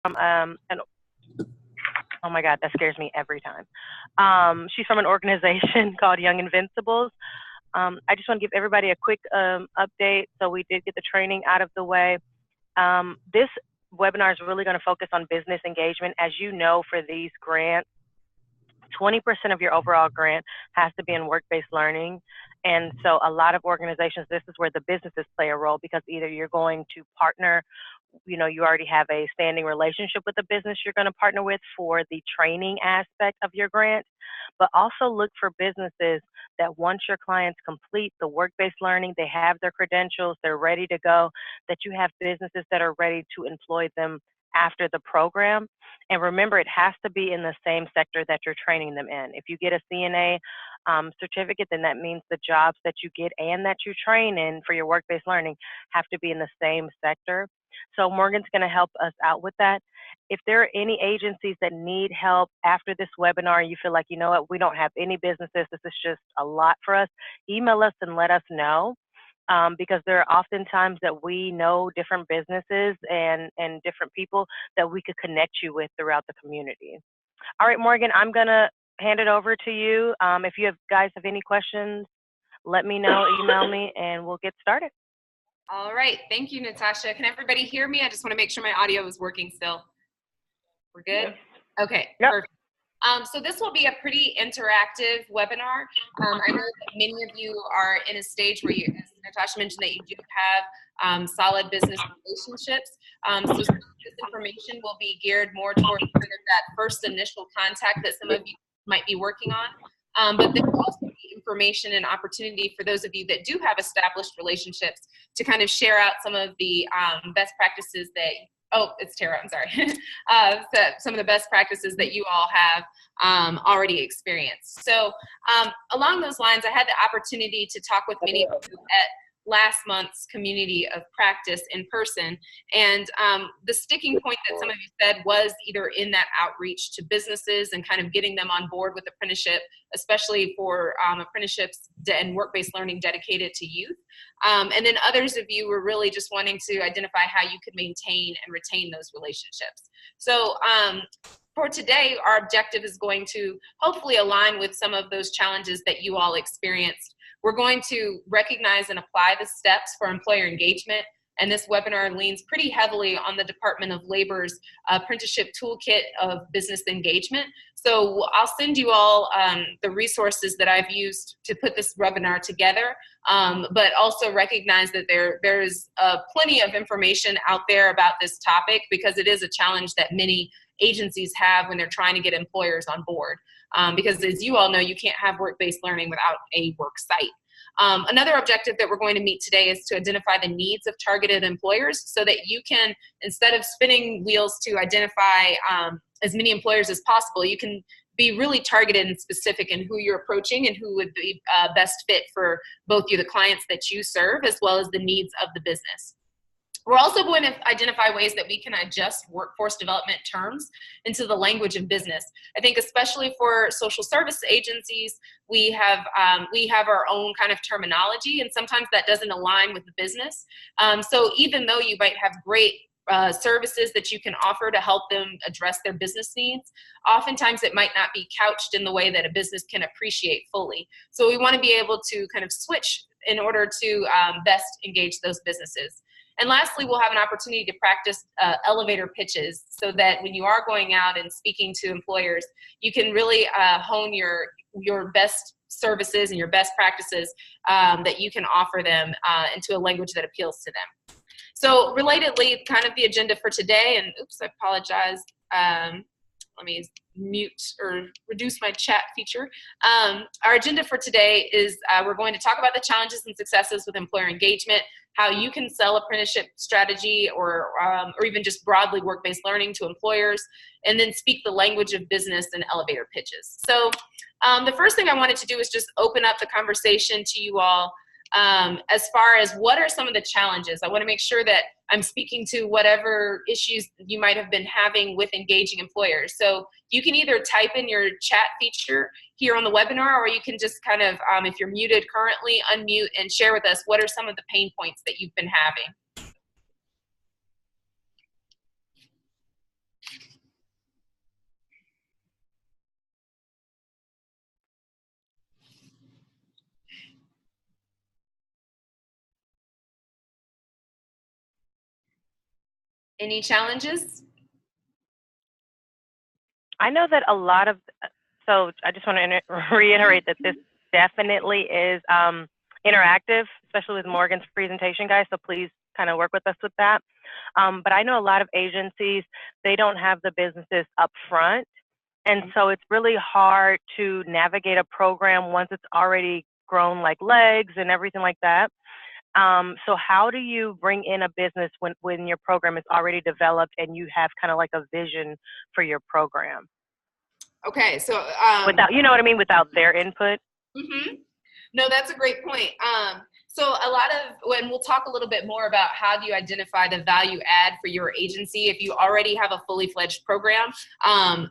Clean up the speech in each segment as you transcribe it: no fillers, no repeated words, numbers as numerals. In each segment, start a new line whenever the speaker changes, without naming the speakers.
an oh my God, that scares me every time. She's from an organization called Young Invincibles. I just want to give everybody a quick update. So we did get the training out of the way. This webinar is really going to focus on business engagement. As you know, for these grants, 20% of your overall grant has to be in work-based learning. And so a lot of organizations, this is where the businesses play a role, because either you're going to partner, you know, you already have a standing relationship with the business you're going to partner with for the training aspect of your grant, but also look for businesses that once your clients complete the work-based learning, they have their credentials, they're ready to go, that you have businesses that are ready to employ them after the program. And remember, it has to be in the same sector that you're training them in. If you get a CNA certificate, then that means the jobs that you get and that you train in for your work-based learning have to be in the same sector. So Morgan's going to help us out with that. If there are any agencies that need help after this webinar, you feel like, you know what, we don't have any businesses, this is just a lot for us, email us and let us know. Because there are often times that we know different businesses and different people that we could connect you with throughout the community. All right, Morgan, I'm going to hand it over to you. If you guys have any questions, let me know, email me, and we'll get started.
All right. Thank you, Natasha. Can everybody hear me? I just want to make sure my audio is working still. We're good? Okay,
yep.
Perfect. So this will be a pretty interactive webinar. I know that many of you are in a stage where you, as Natasha mentioned, that you do have solid business relationships. So some of this information will be geared more towards kind of that first initial contact that some of you might be working on. But there will also be information and opportunity for those of you that do have established relationships to kind of share out some of the best practices that oh, it's Tara, I'm sorry. So some of the best practices that you all have already experienced. So along those lines, I had the opportunity to talk with many of you at last month's community of practice in person. And the sticking point that some of you said was either in that outreach to businesses and kind of getting them on board with apprenticeship, especially for apprenticeships and work-based learning dedicated to youth. And then others of you were really just wanting to identify how you could maintain and retain those relationships. So for today, our objective is going to hopefully align with some of those challenges that you all experienced. We're going to recognize and apply the steps for employer engagement, and this webinar leans pretty heavily on the Department of Labor's Apprenticeship Toolkit of Business Engagement. So I'll send you all the resources that I've used to put this webinar together, but also recognize that there's plenty of information out there about this topic, because it is a challenge that many agencies have when they're trying to get employers on board. Because as you all know, you can't have work-based learning without a work site. Another objective that we're going to meet today is to identify the needs of targeted employers, so that you can, instead of spinning wheels to identify as many employers as possible, you can be really targeted and specific in who you're approaching and who would be best fit for both you, the clients that you serve, as well as the needs of the business. We're also going to identify ways that we can adjust workforce development terms into the language of business. I think especially for social service agencies, we have our own kind of terminology, and sometimes that doesn't align with the business. So even though you might have great services that you can offer to help them address their business needs, oftentimes it might not be couched in the way that a business can appreciate fully. So we want to be able to kind of switch in order to best engage those businesses. And lastly, we'll have an opportunity to practice elevator pitches, so that when you are going out and speaking to employers, you can really hone your best services and your best practices that you can offer them into a language that appeals to them. So relatedly, kind of the agenda for today, and oops, I apologize. Let me mute or reduce my chat feature. Our agenda for today is we're going to talk about the challenges and successes with employer engagement, how you can sell apprenticeship strategy or even just broadly work-based learning to employers, and then speak the language of business and elevator pitches. So the first thing I wanted to do is just open up the conversation to you all as far as what are some of the challenges. I want to make sure that I'm speaking to whatever issues you might have been having with engaging employers. So you can either type in your chat feature here on the webinar, or you can just kind of, if you're muted currently, unmute and share with us what are some of the pain points that you've been having. Any challenges?
I know that a lot of, so I just want to reiterate that this definitely is interactive, especially with Morgan's presentation, guys. So please kind of work with us with that. But I know a lot of agencies, they don't have the businesses up front. And so it's really hard to navigate a program once it's already grown like legs and everything like that. So how do you bring in a business when your program is already developed and you have kind of like a vision for your program?
Okay, so
Without, you know what I mean, without their input.
No, that's a great point. So a lot of, when we'll talk a little bit more about how do you identify the value add for your agency if you already have a fully fledged program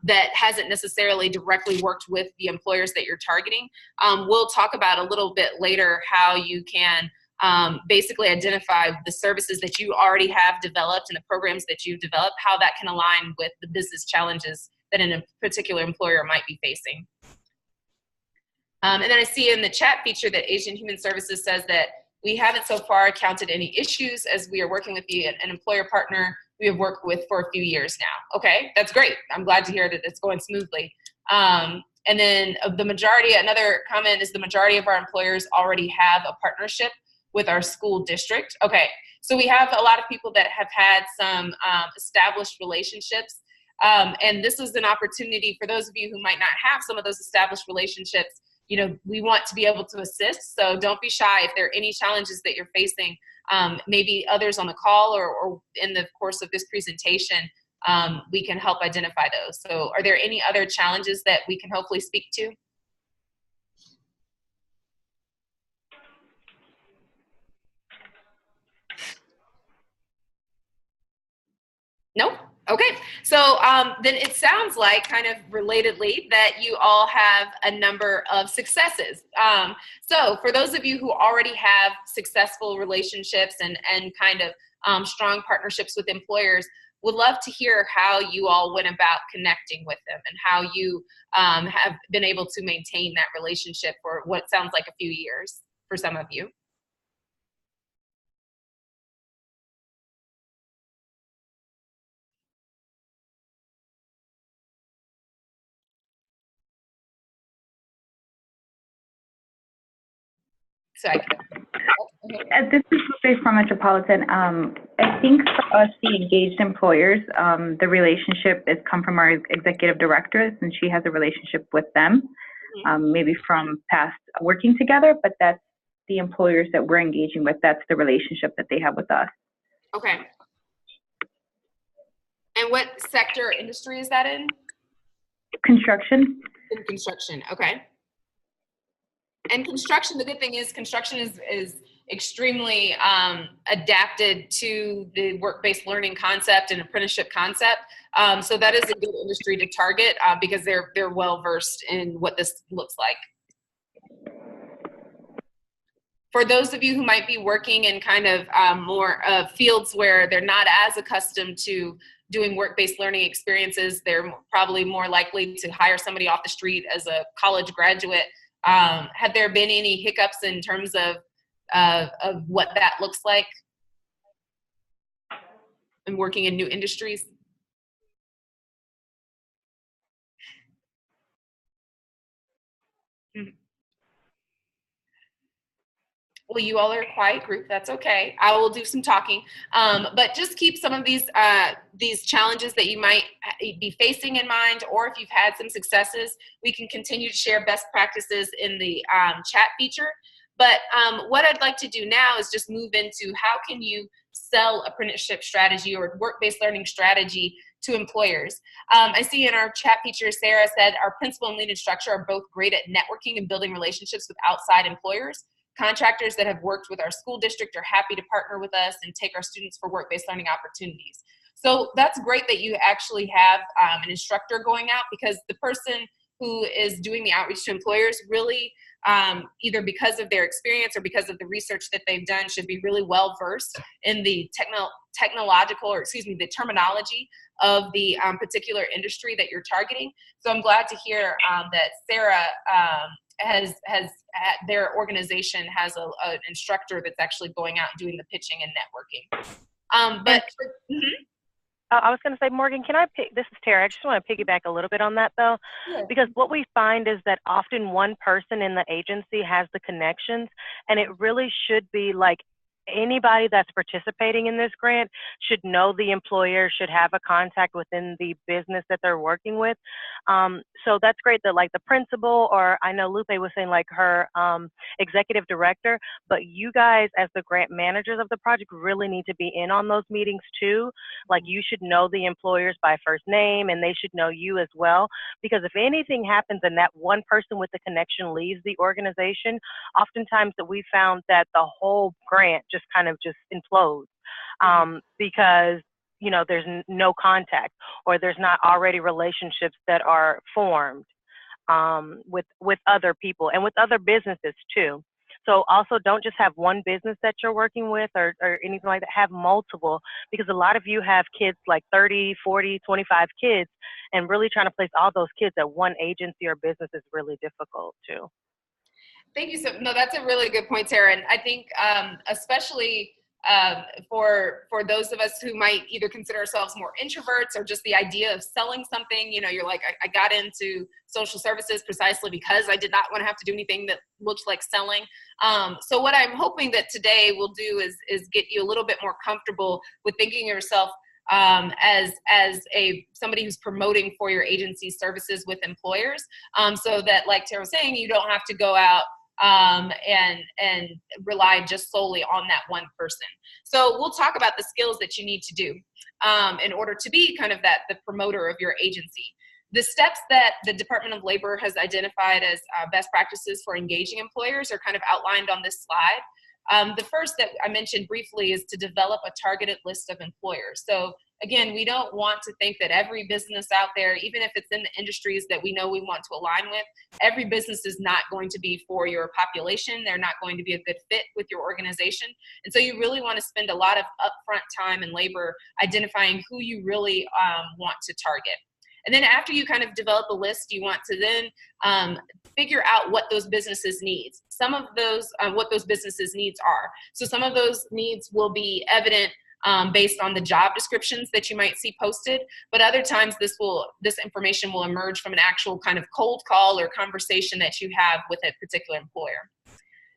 that hasn't necessarily directly worked with the employers that you're targeting. We'll talk about a little bit later how you can basically identify the services that you already have developed and the programs that you've developed, how that can align with the business challenges that a particular employer might be facing. And then I see in the chat feature that Asian Human Services says that we haven't so far encountered any issues as we are working with an employer partner we have worked with for a few years now. Okay, that's great. I'm glad to hear that it's going smoothly. And then the majority, another comment is the majority of our employers already have a partnership with our school district. Okay, so we have a lot of people that have had some established relationships. And this is an opportunity for those of you who might not have some of those established relationships. You know, we want to be able to assist, so don't be shy. If there are any challenges that you're facing, maybe others on the call or in the course of this presentation, we can help identify those. So are there any other challenges that we can hopefully speak to? Nope. Okay, so then it sounds like, kind of relatedly, that you all have a number of successes. So for those of you who already have successful relationships and kind of strong partnerships with employers, would love to hear how you all went about connecting with them and how you have been able to maintain that relationship for what sounds like a few years for some of you. So
this is Jose from Metropolitan. I think for us, the engaged employers, the relationship has come from our executive directors, and she has a relationship with them, maybe from past working together, but that's the employers that we're engaging with. That's the relationship that they have with us.
Okay. And what sector or industry is that in?
Construction.
In construction, okay. And construction, the good thing is construction is extremely adapted to the work-based learning concept and apprenticeship concept. So that is a good industry to target because they're well-versed in what this looks like. For those of you who might be working in kind of more fields where they're not as accustomed to doing work-based learning experiences, they're probably more likely to hire somebody off the street as a college graduate. Have there been any hiccups in terms of what that looks like and working in new industries? Well, you all are a quiet group. That's okay. I will do some talking, but just keep some of these challenges that you might be facing in mind, or if you've had some successes, we can continue to share best practices in the chat feature. But what I'd like to do now is just move into how can you sell apprenticeship strategy or work-based learning strategy to employers. I see in our chat feature, Sarah said, our principal and lead instructor are both great at networking and building relationships with outside employers. Contractors that have worked with our school district are happy to partner with us and take our students for work-based learning opportunities. So that's great that you actually have an instructor going out, because the person who is doing the outreach to employers really, either because of their experience or because of the research that they've done, should be really well versed in the the terminology of the particular industry that you're targeting. So I'm glad to hear that Sarah has their organization has an instructor that's actually going out and doing the pitching and networking.
I was going to say, Morgan, this is Tara. I just want to piggyback a little bit on that though,
Sure.
because what we find is that often one person in the agency has the connections, and it really should be like anybody that's participating in this grant should know the employer, should have a contact within the business that they're working with. So that's great that like the principal, or I know Lupe was saying like her executive director, but you guys as the grant managers of the project really need to be in on those meetings too. Like you should know the employers by first name, and they should know you as well, because if anything happens and that one person with the connection leaves the organization, oftentimes that we found that the whole grant just kind of just implodes, because there's no contact, or there's not already relationships that are formed with other people and with other businesses too. So also don't just have one business that you're working with or anything like that, have multiple, because a lot of you have kids like 30, 40, 25 kids, and really trying to place all those kids at one agency or business is really difficult too.
Thank you. No, that's a really good point, Tara. And I think especially for those of us who might either consider ourselves more introverts, or just the idea of selling something, you're like, I got into social services precisely because I did not want to have to do anything that looked like selling. So what I'm hoping that today will do is get you a little bit more comfortable with thinking of yourself as somebody who's promoting for your agency services with employers, so that, like Tara was saying, you don't have to go out and rely just solely on that one person. So we'll talk about the skills that you need to do in order to be kind of the promoter of your agency. The steps that the Department of Labor has identified as best practices for engaging employers are kind of outlined on this slide. The first that I mentioned briefly is to develop a targeted list of employers. So again, we don't want to think that every business out there, even if it's in the industries that we know we want to align with, every business is not going to be for your population. They're not going to be a good fit with your organization. And so you really want to spend a lot of upfront time and labor identifying who you really want to target. And then after you kind of develop a list, you want to then figure out what those businesses needs. Some of those, what those businesses needs are. So some of those needs will be evident based on the job descriptions that you might see posted, but other times this information will emerge from an actual kind of cold call or conversation that you have with a particular employer.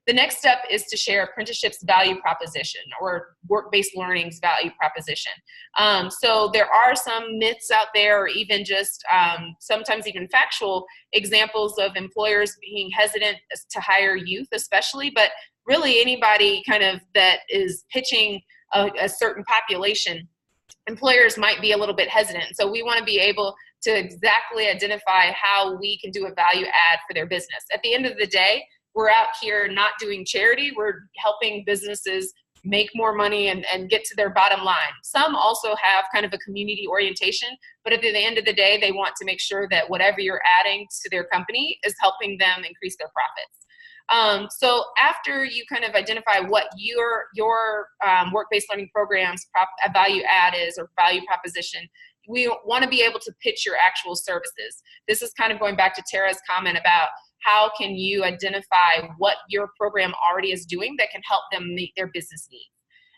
The next step is to share Apprenticeship's value proposition, or work-based learning's value proposition. So there are some myths out there, or even just sometimes even factual examples of employers being hesitant to hire youth especially, but really anybody kind of that is pitching a certain population, employers might be a little bit hesitant. So we want to be able to exactly identify how we can do a value add for their business. At the end of the day, we're out here not doing charity. We're helping businesses make more money and get to their bottom line. Some also have kind of a community orientation, but at the end of the day, they want to make sure that whatever you're adding to their company is helping them increase their profits. So after you kind of identify what your work-based learning program's value add is, or value proposition, we want to be able to pitch your actual services. This is kind of going back to Tara's comment about how can you identify what your program already is doing that can help them meet their business needs.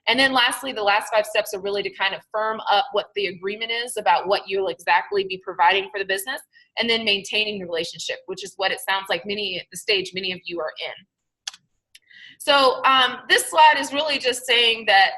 And then lastly, the last 5 steps are really to kind of firm up what the agreement is about what you'll exactly be providing for the business, and then maintaining the relationship, which is what it sounds like many of you are in. So this slide is really just saying that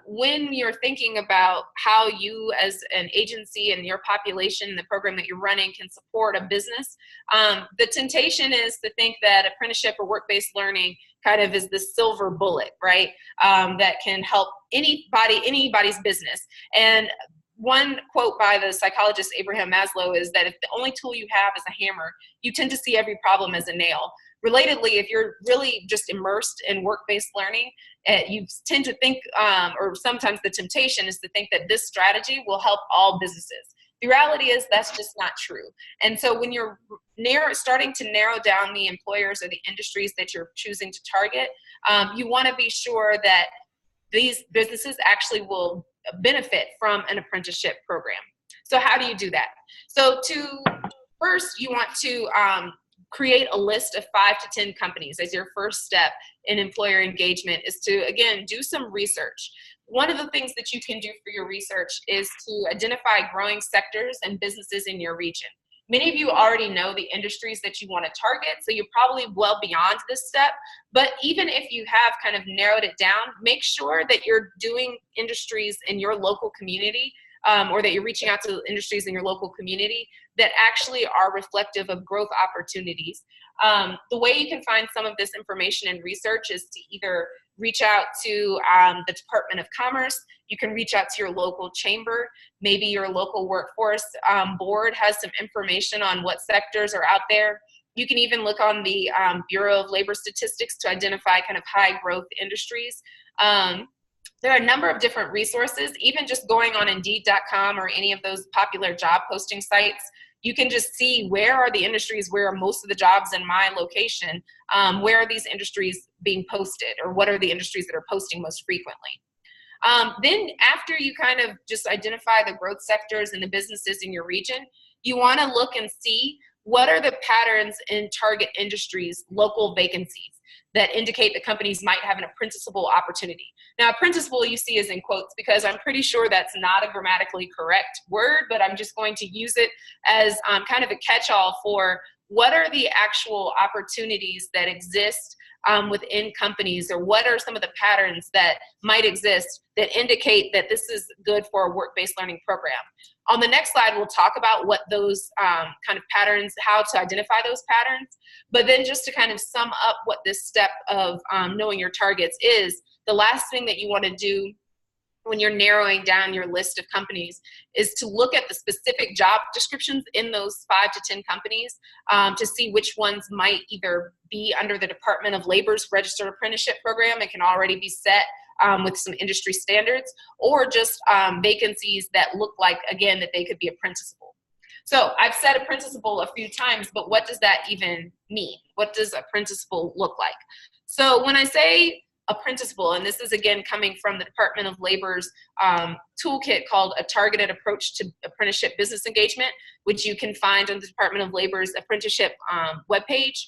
when you're thinking about how you as an agency and your population, the program that you're running, can support a business, the temptation is to think that apprenticeship or work-based learning kind of is the silver bullet, right? That can help anybody's business. And one quote by the psychologist Abraham Maslow is that if the only tool you have is a hammer, you tend to see every problem as a nail. Relatedly, if you're really just immersed in work-based learning, you tend to think, or sometimes the temptation is to think that this strategy will help all businesses. The reality is that's just not true. And so when you're starting to narrow down the employers or the industries that you're choosing to target, you want to be sure that these businesses actually will benefit from an apprenticeship program. So how do you do that? So first, you want to create a list of 5 to 10 companies as your first step in employer engagement, is to, again, do some research. one of the things that you can do for your research is to identify growing sectors and businesses in your region. Many of you already know the industries that you want to target, so you're probably well beyond this step. But even if you have kind of narrowed it down, make sure that you're doing industries in your local community, or that you're reaching out to industries in your local community that actually are reflective of growth opportunities. The way you can find some of this information and research is to either reach out to the Department of Commerce. You can reach out to your local chamber. Maybe your local workforce board has some information on what sectors are out there. You can even look on the Bureau of Labor Statistics to identify kind of high growth industries. There are a number of different resources, even just going on Indeed.com or any of those popular job posting sites. You can just see where are the industries, where are most of the jobs in my location, where are these industries being posted, or what are the industries that are posting most frequently. Then after you kind of just identify the growth sectors and the businesses in your region, you want to look and see what are the patterns in target industries, local vacancies that indicate that companies might have an apprenticeable opportunity. Now, apprenticeable you see is in quotes because I'm pretty sure that's not a grammatically correct word, but I'm just going to use it as kind of a catch-all for what are the actual opportunities that exist within companies, or what are some of the patterns that might exist that indicate that this is good for a work-based learning program. On the next slide, we'll talk about what those kind of patterns, how to identify those patterns, but then just to kind of sum up what this step of knowing your targets is, the last thing that you want to do when you're narrowing down your list of companies is to look at the specific job descriptions in those 5 to 10 companies to see which ones might either be under the Department of Labor's Registered Apprenticeship Program. It can already be set with some industry standards, or just vacancies that look like, again, that they could be apprenticeable. So I've said apprenticeable a few times, but what does that even mean? What does apprenticeable look like? So when I say apprenticeable, and this is again coming from the Department of Labor's toolkit called A Targeted Approach to Apprenticeship Business Engagement, which you can find on the Department of Labor's apprenticeship webpage.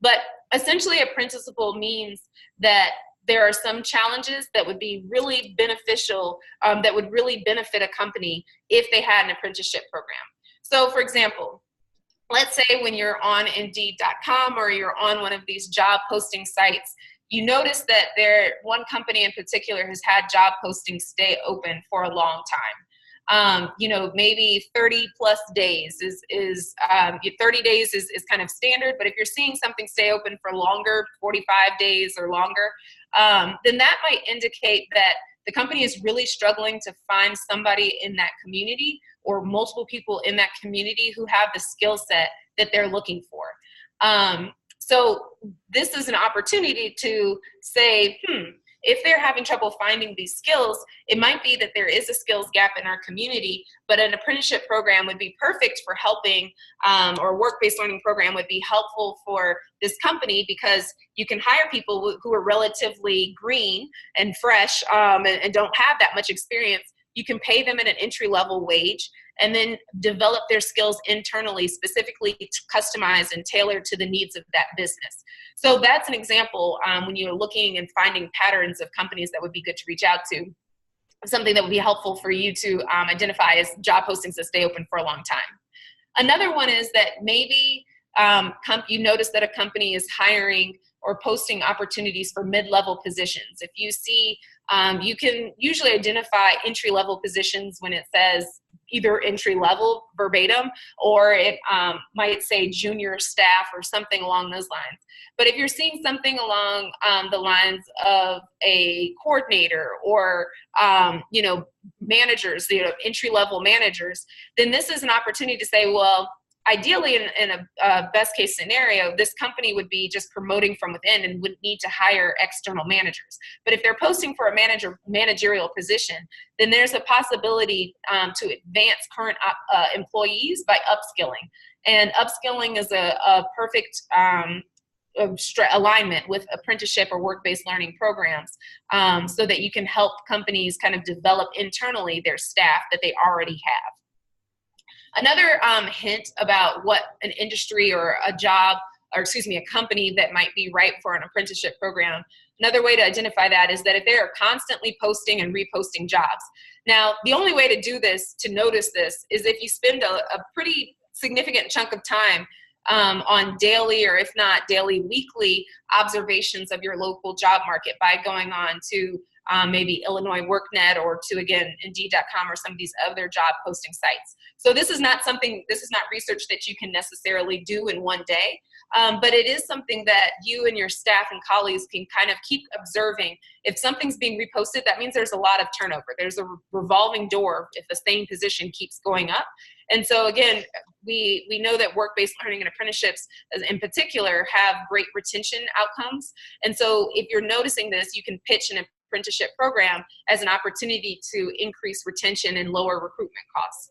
But essentially, apprenticeable means that there are some challenges that would be really beneficial, that would really benefit a company if they had an apprenticeship program. So for example, let's say when you're on Indeed.com or you're on one of these job posting sites, you notice that one company in particular has had job postings stay open for a long time. Maybe 30 plus days is 30 days is kind of standard, but if you're seeing something stay open for longer, 45 days or longer, then that might indicate that the company is really struggling to find somebody in that community or multiple people in that community who have the skill set that they're looking for. So this is an opportunity to say, if they're having trouble finding these skills, it might be that there is a skills gap in our community, but an apprenticeship program would be perfect for helping, or a work-based learning program would be helpful for this company because you can hire people who are relatively green and fresh and don't have that much experience. You can pay them at an entry-level wage and then develop their skills internally, specifically to customize and tailor to the needs of that business. So that's an example when you're looking and finding patterns of companies that would be good to reach out to, something that would be helpful for you to identify as job postings that stay open for a long time. Another one is that maybe you notice that a company is hiring or posting opportunities for mid-level positions. If you see, you can usually identify entry-level positions when it says either entry-level verbatim, or it might say junior staff or something along those lines. But if you're seeing something along the lines of a coordinator or managers, entry-level managers, then this is an opportunity to say, well, ideally, in a best case scenario, this company would be just promoting from within and wouldn't need to hire external managers. But if they're posting for a managerial position, then there's a possibility to advance current employees by upskilling. And upskilling is a perfect alignment with apprenticeship or work-based learning programs, so that you can help companies kind of develop internally their staff that they already have. Another hint about what an industry or a job, or excuse me, a company that might be ripe for an apprenticeship program Another way to identify that is that if they are constantly posting and reposting jobs. Now, the only way to do this, to notice this, is if you spend a pretty significant chunk of time on daily, or if not daily, weekly observations of your local job market by going on to maybe Illinois WorkNet, or to, again, Indeed.com, or some of these other job posting sites. So this is not research that you can necessarily do in one day, but it is something that you and your staff and colleagues can kind of keep observing. If something's being reposted, that means there's a lot of turnover. There's a revolving door if the same position keeps going up. And so again, we know that work-based learning and apprenticeships in particular have great retention outcomes. And so if you're noticing this, you can pitch an apprenticeship program as an opportunity to increase retention and lower recruitment costs.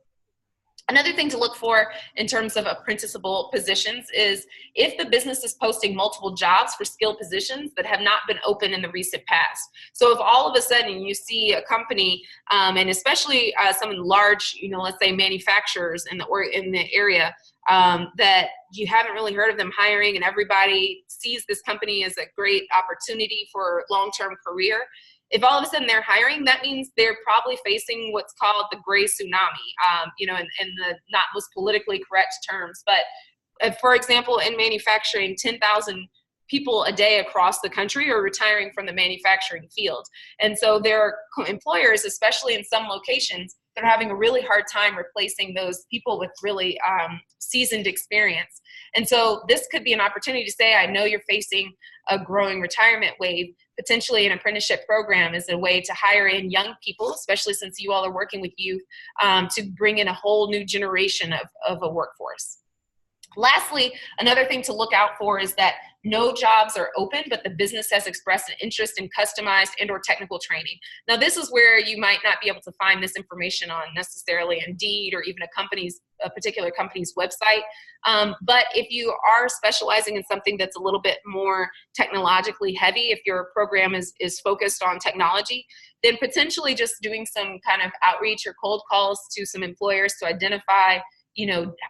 Another thing to look for in terms of apprenticeable positions is if the business is posting multiple jobs for skilled positions that have not been open in the recent past. So if all of a sudden you see a company, and especially some large, let's say manufacturers in the area, that you haven't really heard of them hiring, and everybody sees this company as a great opportunity for long-term career. If all of a sudden they're hiring, that means they're probably facing what's called the gray tsunami, in the not most politically correct terms. But for example, in manufacturing, 10,000 people a day across the country are retiring from the manufacturing field. And so there are employers, especially in some locations, that are having a really hard time replacing those people with really seasoned experience. And so this could be an opportunity to say, I know you're facing a growing retirement wave. Potentially an apprenticeship program is a way to hire in young people, especially since you all are working with youth, to bring in a whole new generation of a workforce. Lastly, another thing to look out for is that no jobs are open, but the business has expressed an interest in customized and/or technical training. Now, this is where you might not be able to find this information on necessarily Indeed or even a particular company's website. But if you are specializing in something that's a little bit more technologically heavy, if your program is focused on technology, then potentially just doing some kind of outreach or cold calls to some employers to identify,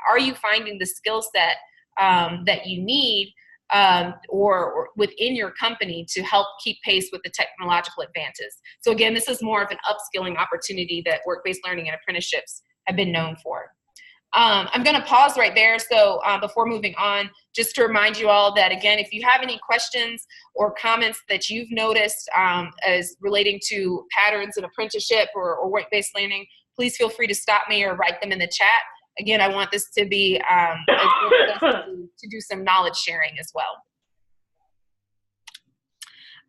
are you finding the skill set that you need or within your company to help keep pace with the technological advances. So again, this is more of an upskilling opportunity that work-based learning and apprenticeships have been known for. I'm going to pause right there. So before moving on, just to remind you all that, again, if you have any questions or comments that you've noticed as relating to patterns in apprenticeship or work-based learning, please feel free to stop me or write them in the chat. Again, I want this to be to do some knowledge sharing as well.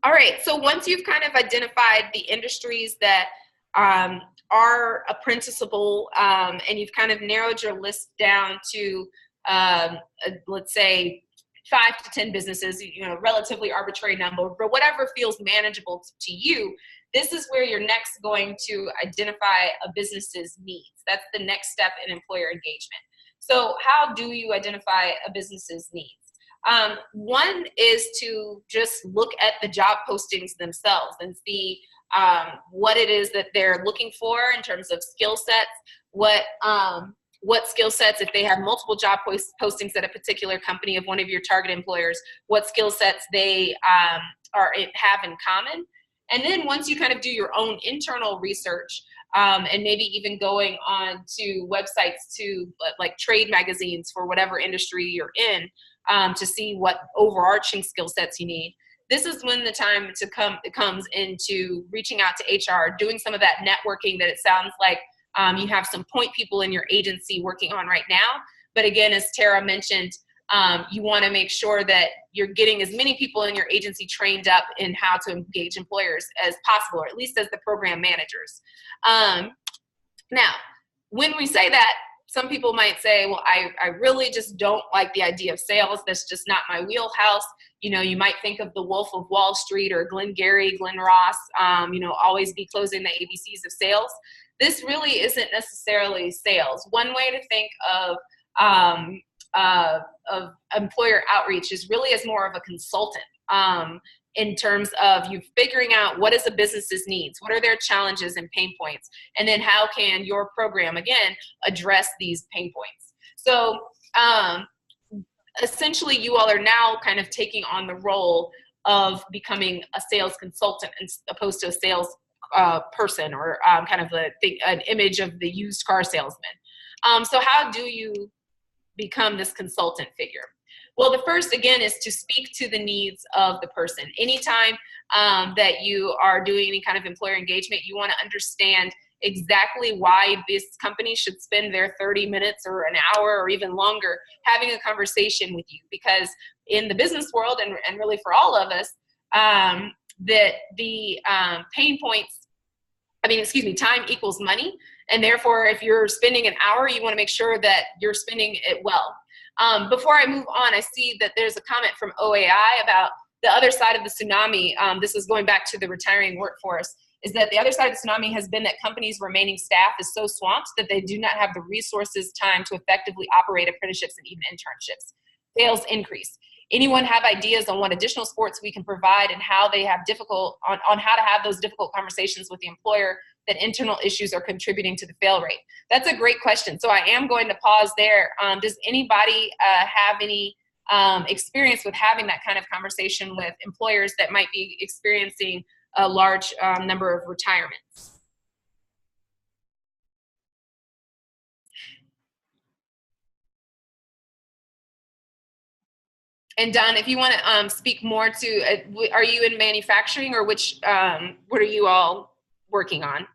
All right, so once you've kind of identified the industries that are apprenticeable, and you've kind of narrowed your list down to, let's say, 5 to 10 businesses, relatively arbitrary number, but whatever feels manageable to you, this is where you're next going to identify a business's needs. That's the next step in employer engagement. So how do you identify a business's needs? One is to just look at the job postings themselves and see what it is that they're looking for in terms of skill sets, what skill sets, if they have multiple job postings at a particular company of one of your target employers, what skill sets they have in common. And then once you kind of do your own internal research, and maybe even going on to websites to like trade magazines for whatever industry you're in, to see what overarching skill sets you need. This is when the time it comes into reaching out to HR, doing some of that networking that it sounds like you have some point people in your agency working on right now. But again, as Tara mentioned, you want to make sure that you're getting as many people in your agency trained up in how to engage employers as possible, or at least as the program managers. Now, when we say that, some people might say, well, I really just don't like the idea of sales. That's just not my wheelhouse. You might think of the Wolf of Wall Street or Glenn Ross, always be closing the ABCs of sales. This really isn't necessarily sales. One way to think of employer outreach is really as more of a consultant in terms of you figuring out what is a business's needs, what are their challenges and pain points, and then how can your program, again, address these pain points. So essentially, you all are now kind of taking on the role of becoming a sales consultant as opposed to a sales person, or kind of an image of the used car salesman. So how do you become this consultant figure? Well, the first, again, is to speak to the needs of the person. Anytime that you are doing any kind of employer engagement, you want to understand exactly why this company should spend their 30 minutes or an hour or even longer having a conversation with you. Because in the business world, and really for all of us, that the pain points, time equals money. And therefore, if you're spending an hour, you want to make sure that you're spending it well. Before I move on, I see that there's a comment from OAI about the other side of the tsunami. This is going back to the retiring workforce, is that the other side of the tsunami has been that companies' remaining staff is so swamped that they do not have the resources, time to effectively operate apprenticeships and even internships. Sales increase. Anyone have ideas on what additional supports we can provide and how they have on how to have those difficult conversations with the employer that internal issues are contributing to the fail rate? That's a great question. So I am going to pause there. Does anybody have any experience with having that kind of conversation with employers that might be experiencing a large number of retirements? And Don, if you want to speak more to, are you in manufacturing, or what are you all working on?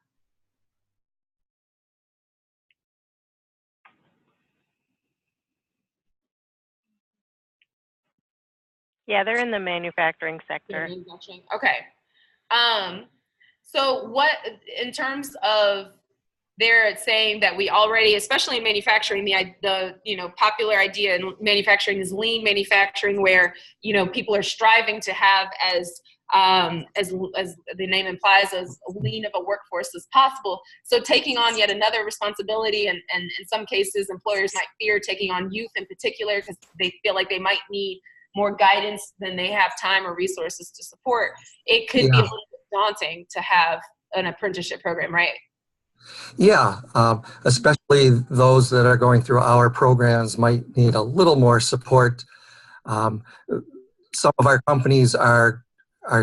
Yeah, they're in the manufacturing sector.
Manufacturing. Okay. So what, in terms of, they're saying that we already, especially in manufacturing, the popular idea in manufacturing is lean manufacturing, where people are striving to have as the name implies, as lean of a workforce as possible. So taking on yet another responsibility, and in some cases employers might fear taking on youth in particular because they feel like they might need more guidance than they have time or resources to support. It could be a little bit daunting to have an apprenticeship program, right?
Yeah, especially those that are going through our programs might need a little more support. Some of our companies are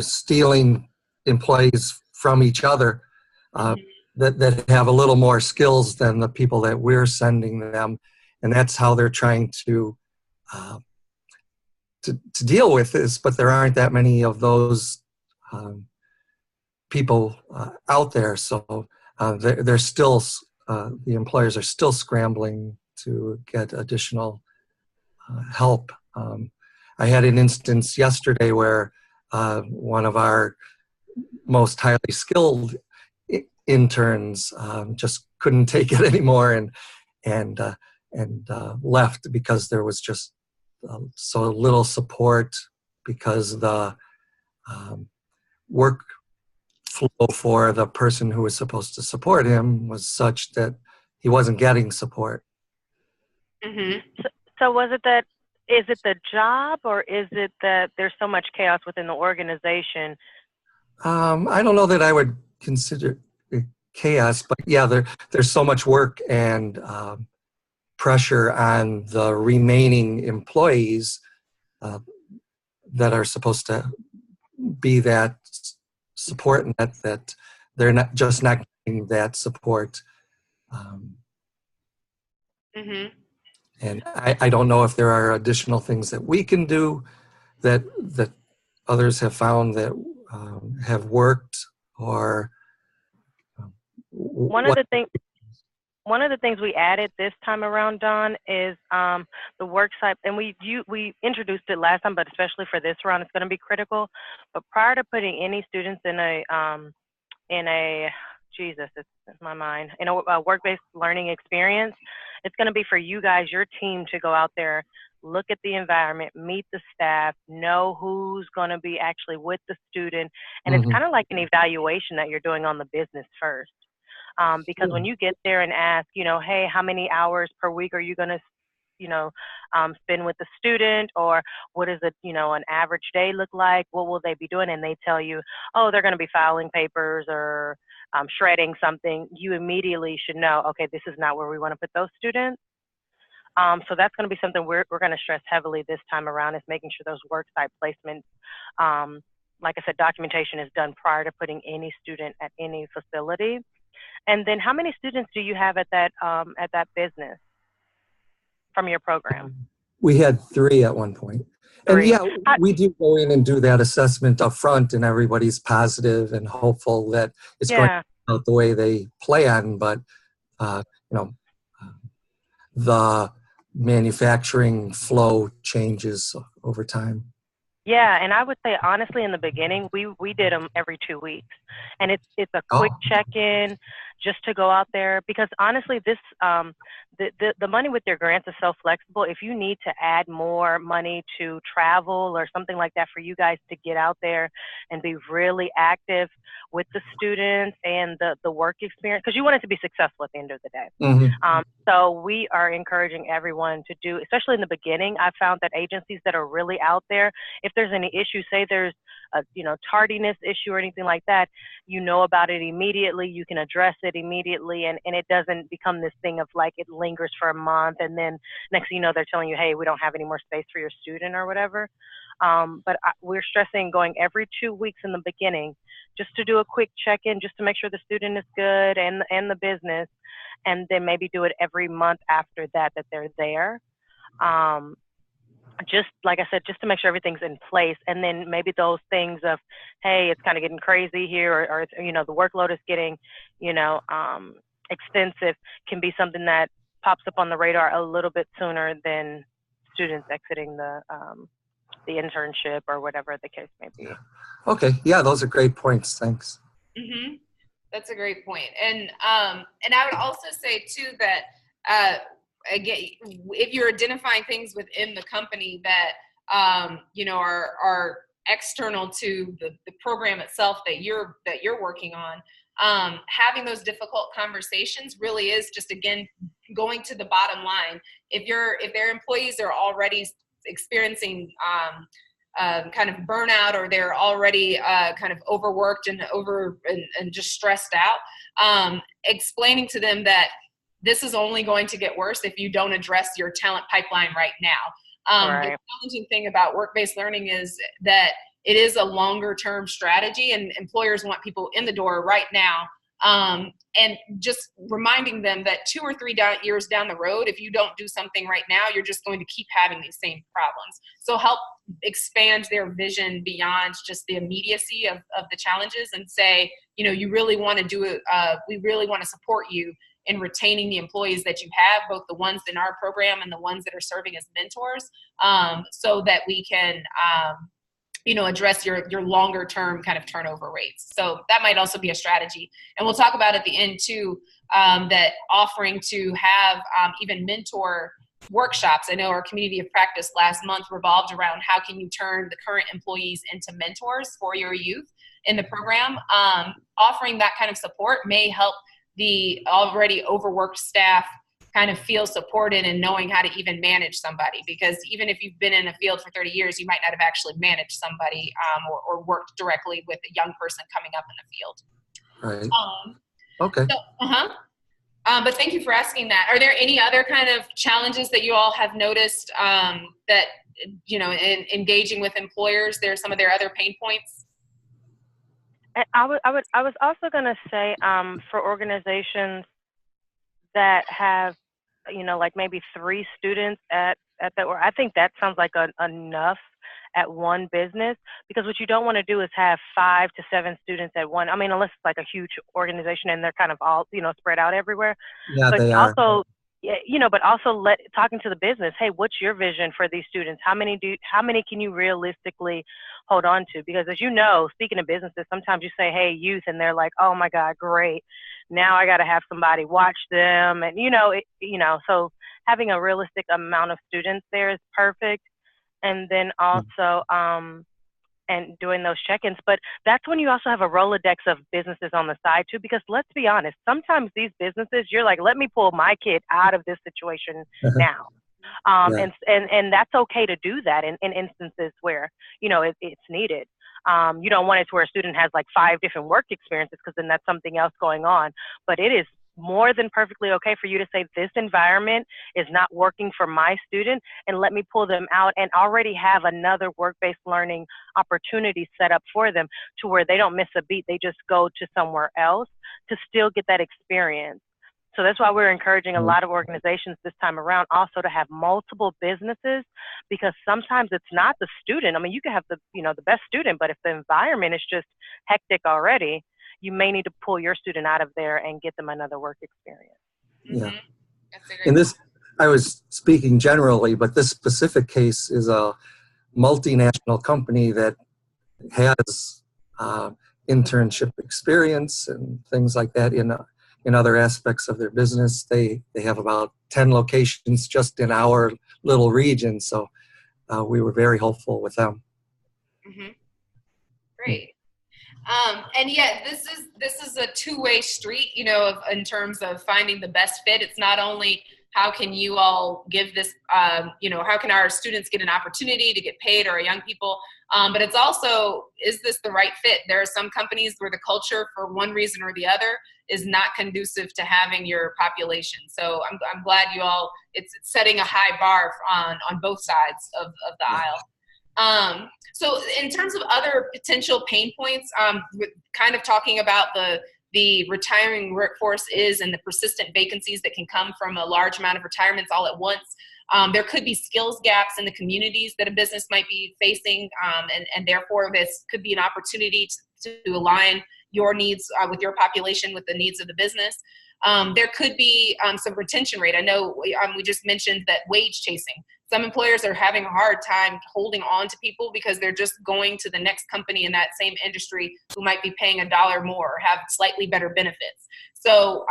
stealing employees from each other that have a little more skills than the people that we're sending them, and that's how they're trying to deal with this. But there aren't that many of those people out there, so. They're still, the employers are still scrambling to get additional help. I had an instance yesterday where one of our most highly skilled interns just couldn't take it anymore and left because there was just so little support, because the work flow for the person who was supposed to support him was such that he wasn't getting support.
Mm-hmm.
So is it the job, or is it that there's so much chaos within the organization?
I don't know that I would consider it chaos, but yeah, there's so much work and pressure on the remaining employees that are supposed to be that support net, that they're not getting that support. And I don't know if there are additional things that we can do that others have found that have worked, or
one of the things we added this time around, Don, is the work site, and we introduced it last time, but especially for this round, it's going to be critical. But prior to putting any students in a work-based learning experience, it's going to be for you guys, your team, to go out there, look at the environment, meet the staff, know who's going to be actually with the student, and it's kind of like an evaluation that you're doing on the business first. Because when you get there and ask, hey, how many hours per week are you going to, spend with the student, or what does an average day look like? What will they be doing? And they tell you, oh, they're going to be filing papers or shredding something. You immediately should know, okay, this is not where we want to put those students. So that's going to be something we're going to stress heavily this time around, is making sure those work site placements, like I said, documentation is done prior to putting any student at any facility. And then how many students do you have at that business from your program?
We had 3 at one point. And
3.
yeah, we do go in and do that assessment up front, and everybody's positive and hopeful that it's going
Yeah.
out the way they plan, but the manufacturing flow changes over time.
Yeah, and I would say honestly, in the beginning, we did them every 2 weeks, and it's a quick check-in just to go out there, because honestly, this the money with their grants is so flexible. If you need to add more money to travel or something like that for you guys to get out there and be really active with the students and the work experience, because you want it to be successful at the end of the day.
Mm-hmm.
So we are encouraging everyone to do, especially in the beginning. I found that agencies that are really out there, if there's any issue, say there's a tardiness issue or anything like that, you know about it immediately, you can address it immediately, and it doesn't become this thing of like it lingers for a month, and then next thing you know, they're telling you, hey, we don't have any more space for your student or whatever. But we're stressing going every 2 weeks in the beginning, just to do a quick check-in, just to make sure the student is good and the business, and then maybe do it every month after that they're there. Just like I said, just to make sure everything's in place, and then maybe those things of, hey, it's kind of getting crazy here, or the workload is getting, extensive, can be something that pops up on the radar a little bit sooner than students exiting the internship or whatever the case may be.
Okay, yeah, those are great points. Thanks.
Mm-hmm. That's a great point, and I would also say too that again, if you're identifying things within the company that are external to the program itself that you're working on, having those difficult conversations really is just, again, going to the bottom line. If their employees are already experiencing kind of burnout, or they're already kind of overworked and just stressed out, explaining to them that this is only going to get worse if you don't address your talent pipeline right now.
Right.
The challenging thing about work-based learning is that it is a longer-term strategy, and employers want people in the door right now. And just reminding them that 2 or 3 years down the road, if you don't do something right now, you're just going to keep having these same problems. So help expand their vision beyond just the immediacy of the challenges, and say, you really want to do it. We really want to support you in retaining the employees that you have, both the ones in our program and the ones that are serving as mentors, so that we can address your longer term kind of turnover rates. So that might also be a strategy. And we'll talk about at the end too, that offering to have even mentor workshops. I know our community of practice last month revolved around how can you turn the current employees into mentors for your youth in the program. Offering that kind of support may help the already overworked staff kind of feel supported in knowing how to even manage somebody, because even if you've been in a field for 30 years, you might not have actually managed somebody or worked directly with a young person coming up in the field.
Right. Okay.
So, but thank you for asking that. Are there any other kind of challenges that you all have noticed that, in engaging with employers, there's some of their other pain points?
I was also going to say, for organizations that have, like maybe 3 students at that, or I think that sounds like enough at one business, because what you don't want to do is have 5 to 7 students at one. I mean, unless it's like a huge organization and they're kind of all, spread out everywhere.
Yeah,
but
they
also,
are.
Yeah, but also talking to the business, hey, what's your vision for these students? How many can you realistically hold on to? Because as you know, speaking of businesses, sometimes you say, hey, youth, and they're like, oh my God, great. Now I got to have somebody watch them. And, so having a realistic amount of students there is perfect. And then also, and doing those check-ins. But that's when you also have a Rolodex of businesses on the side too, because let's be honest, sometimes these businesses, you're like, let me pull my kid out of this situation now.
Yeah.
And that's okay to do that in instances where, it's needed. You don't want it to where a student has like 5 different work experiences, because then that's something else going on. But it is more than perfectly okay for you to say this environment is not working for my student, and let me pull them out and already have another work-based learning opportunity set up for them to where they don't miss a beat. They just go to somewhere else to still get that experience. So that's why we're encouraging a lot of organizations this time around also to have multiple businesses, because sometimes it's not the student. I mean, you can have the, you know, the best student, but if the environment is just hectic already, you may need to pull your student out of there and get them another work experience.
Yeah. In this, I was speaking generally, but this specific case is a multinational company that has internship experience and things like that in other aspects of their business. They have about 10 locations just in our little region, so we were very hopeful with them.
Great. And yet this is a two-way street, you know, in terms of finding the best fit. It's not only how can you all give this, you know, how can our students get an opportunity to get paid, or our young people, but it's also, is this the right fit? There are some companies where the culture, for one reason or the other, is not conducive to having your population. So I'm glad you all, it's setting a high bar on both sides of the aisle. So in terms of other potential pain points, kind of talking about the retiring workforce is, and the persistent vacancies that can come from a large amount of retirements all at once. There could be skills gaps in the communities that a business might be facing, and therefore this could be an opportunity to align your needs with your population with the needs of the business. There could be some retention rate. I know we just mentioned that wage chasing. Some employers are having a hard time holding on to people because they're just going to the next company in that same industry who might be paying $1 more or have slightly better benefits. So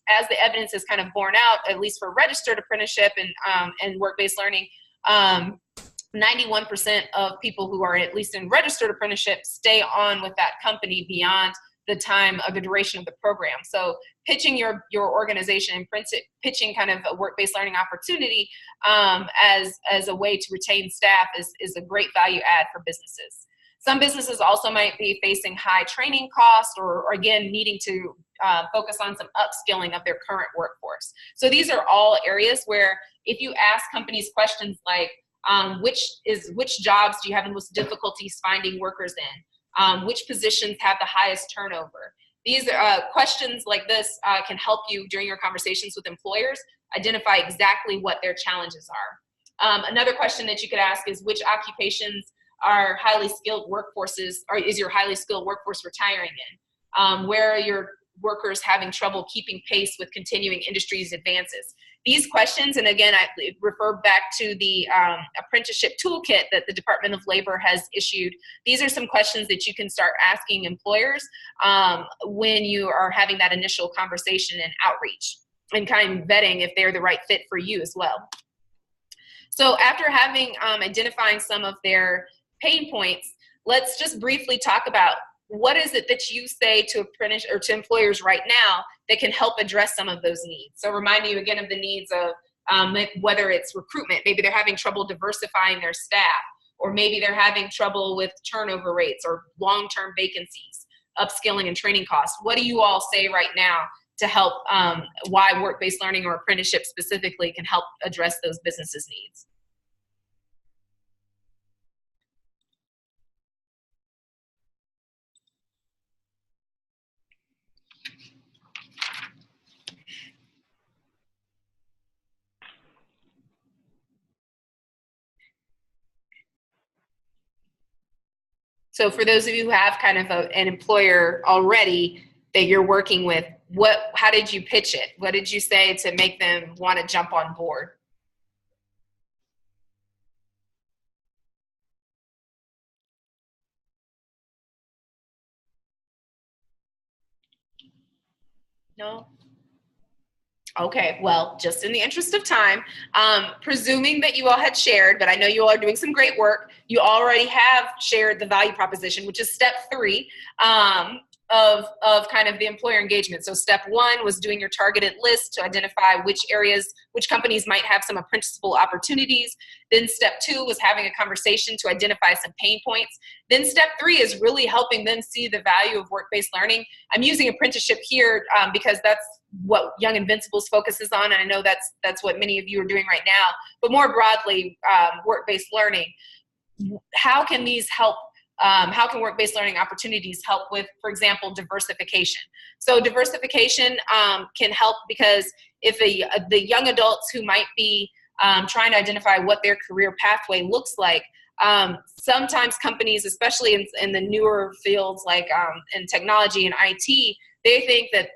as the evidence is kind of borne out, at least for registered apprenticeship and work-based learning, 91% of people who are at least in registered apprenticeship stay on with that company beyond the time of the duration of the program. So pitching your organization and pitching kind of a work-based learning opportunity as a way to retain staff is a great value add for businesses. Some businesses also might be facing high training costs, or again, needing to focus on some upskilling of their current workforce. So these are all areas where if you ask companies questions like, which jobs do you have the most difficulties finding workers in? Which positions have the highest turnover? These questions like this can help you during your conversations with employers identify exactly what their challenges are. Another question that you could ask is, which occupations are highly skilled workforces, or is your highly skilled workforce retiring in? Where are your workers having trouble keeping pace with continuing industry's advances? These questions, and again, I refer back to the apprenticeship toolkit that the Department of Labor has issued. These are some questions that you can start asking employers when you are having that initial conversation and outreach, and kind of vetting if they're the right fit for you as well. So after having identifying some of their pain points, let's just briefly talk about what is it that you say to apprentice or to employers right now that can help address some of those needs. So remind you again of the needs of whether it's recruitment, maybe they're having trouble diversifying their staff, or maybe they're having trouble with turnover rates or long-term vacancies, upskilling and training costs. What do you all say right now to help why work-based learning or apprenticeship specifically can help address those businesses' needs? So for those of you who have kind of an employer already that you're working with, how did you pitch it? What did you say to make them want to jump on board? No? Okay, well, just in the interest of time, presuming that you all had shared, but I know you all are doing some great work, you already have shared the value proposition, which is step 3 of kind of the employer engagement. So step one was doing your targeted list to identify which companies might have some apprenticeable opportunities. Then step two was having a conversation to identify some pain points. Then step three is really helping them see the value of work-based learning. I'm using apprenticeship here because that's what Young Invincibles focuses on, and I know that's what many of you are doing right now. But more broadly, work-based learning. How can these help? How can work-based learning opportunities help with, for example, diversification? So diversification can help because if the young adults who might be trying to identify what their career pathway looks like, sometimes companies, especially in the newer fields like in technology and IT, they think that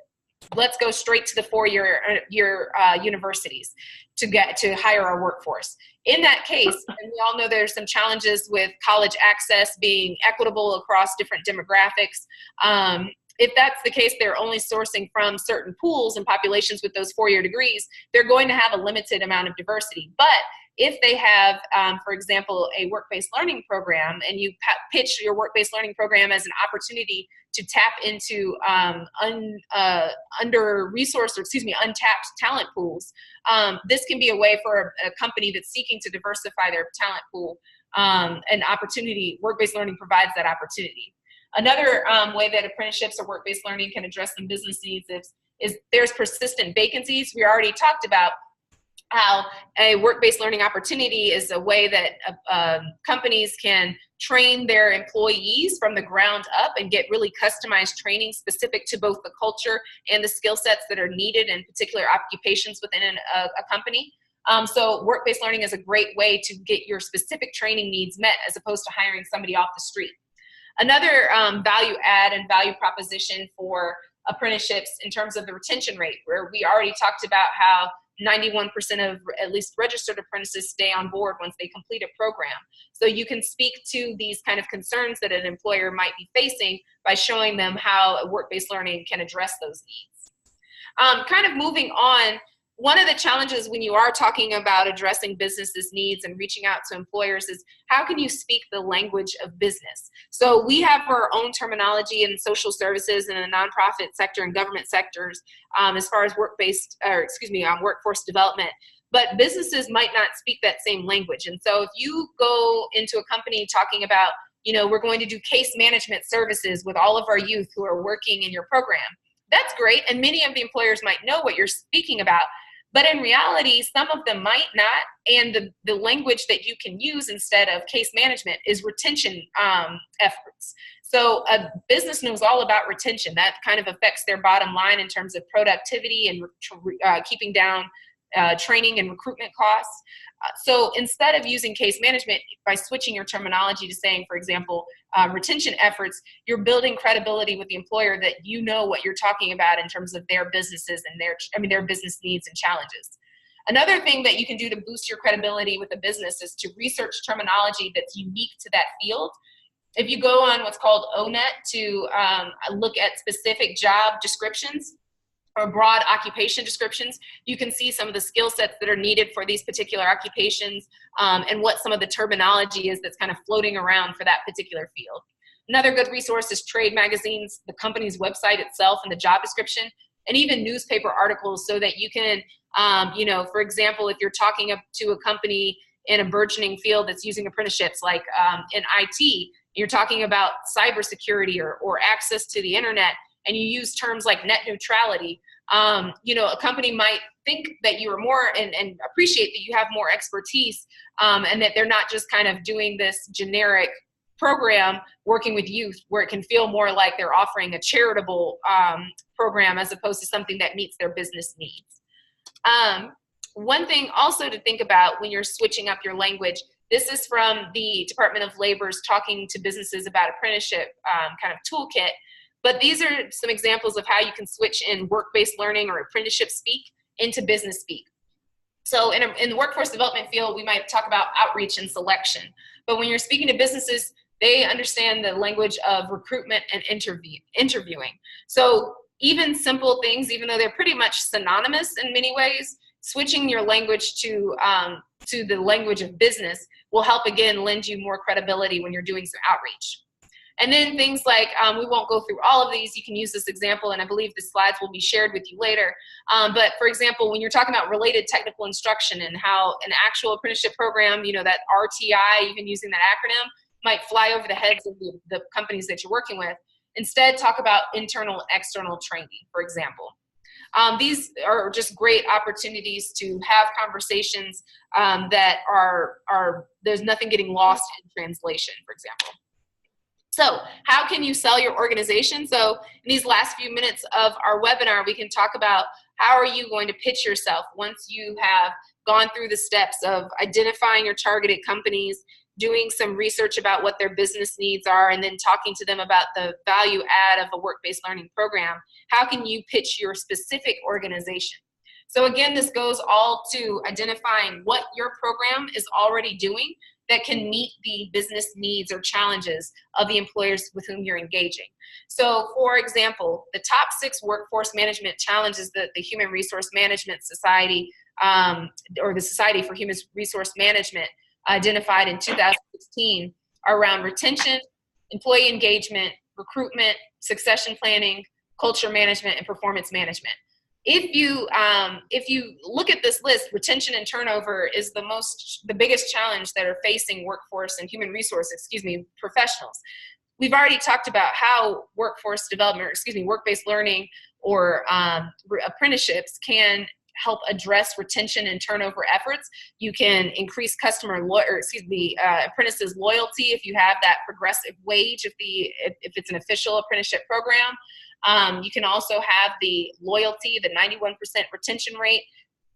let's go straight to the four-year universities to hire our workforce. In that case, and we all know there's some challenges with college access being equitable across different demographics. If that's the case, they're only sourcing from certain pools and populations with those four-year degrees, they're going to have a limited amount of diversity. But if they have, for example, a work-based learning program, and you pitch your work-based learning program as an opportunity to tap into untapped talent pools, this can be a way for a company that's seeking to diversify their talent pool, an opportunity. Work-based learning provides that opportunity. Another way that apprenticeships or work-based learning can address some business needs is there's persistent vacancies. We already talked about how a work-based learning opportunity is a way that companies can train their employees from the ground up and get really customized training specific to both the culture and the skill sets that are needed in particular occupations within a company. So work-based learning is a great way to get your specific training needs met as opposed to hiring somebody off the street. Another value add and value proposition for apprenticeships in terms of the retention rate, where we already talked about how 91% of at least registered apprentices stay on board once they complete a program. So you can speak to these kind of concerns that an employer might be facing by showing them how work-based learning can address those needs. Kind of moving on, one of the challenges when you are talking about addressing businesses' needs and reaching out to employers is how can you speak the language of business? So we have our own terminology in social services and in the nonprofit sector and government sectors as far as workforce development. But businesses might not speak that same language. And so if you go into a company talking about, we're going to do case management services with all of our youth who are working in your program, that's great. And many of the employers might know what you're speaking about. But in reality, some of them might not. And the language that you can use instead of case management is retention efforts. So a business knows all about retention. That kind of affects their bottom line in terms of productivity and keeping down training and recruitment costs. So instead of using case management, by switching your terminology to saying, for example, retention efforts, you're building credibility with the employer that you know what you're talking about in terms of their businesses and their business needs and challenges. Another thing that you can do to boost your credibility with a business is to research terminology that's unique to that field. If you go on what's called ONET to look at specific job descriptions, or broad occupation descriptions, you can see some of the skill sets that are needed for these particular occupations and what some of the terminology is that's kind of floating around for that particular field. Another good resource is trade magazines, the company's website itself and the job description, and even newspaper articles so that you can, for example, if you're talking to a company in a burgeoning field that's using apprenticeships like in IT, you're talking about cybersecurity or access to the internet, and you use terms like net neutrality, a company might think that you are more and appreciate that you have more expertise and that they're not just kind of doing this generic program working with youth where it can feel more like they're offering a charitable program as opposed to something that meets their business needs. One thing also to think about when you're switching up your language, this is from the Department of Labor's Talking to Businesses About Apprenticeship kind of toolkit. But these are some examples of how you can switch in work-based learning or apprenticeship speak into business speak. So in the workforce development field, we might talk about outreach and selection. But when you're speaking to businesses, they understand the language of recruitment and interviewing. So even simple things, even though they're pretty much synonymous in many ways, switching your language to the language of business will help, again, lend you more credibility when you're doing some outreach. And then things like, we won't go through all of these. You can use this example, and I believe the slides will be shared with you later. But for example, when you're talking about related technical instruction and how an actual apprenticeship program, you know, that RTI, even using that acronym, might fly over the heads of the companies that you're working with. Instead, talk about internal and external training, for example. These are just great opportunities to have conversations that are there's nothing getting lost in translation, for example. So how can you sell your organization? So in these last few minutes of our webinar, we can talk about how are you going to pitch yourself once you have gone through the steps of identifying your targeted companies, doing some research about what their business needs are, and then talking to them about the value add of a work-based learning program. How can you pitch your specific organization? So again, this goes all to identifying what your program is already doing that can meet the business needs or challenges of the employers with whom you're engaging. So for example, the top 6 workforce management challenges that the Human Resource Management Society, or the Society for Human Resource Management, identified in 2016 are around retention, employee engagement, recruitment, succession planning, culture management, and performance management. If you look at this list, retention and turnover is the biggest challenge that are facing workforce and human resource, professionals. We've already talked about how workforce development, work-based learning or apprenticeships can help address retention and turnover efforts. You can increase apprentices' loyalty if you have that progressive wage, if it's an official apprenticeship program. You can also have the loyalty, the 91% retention rate,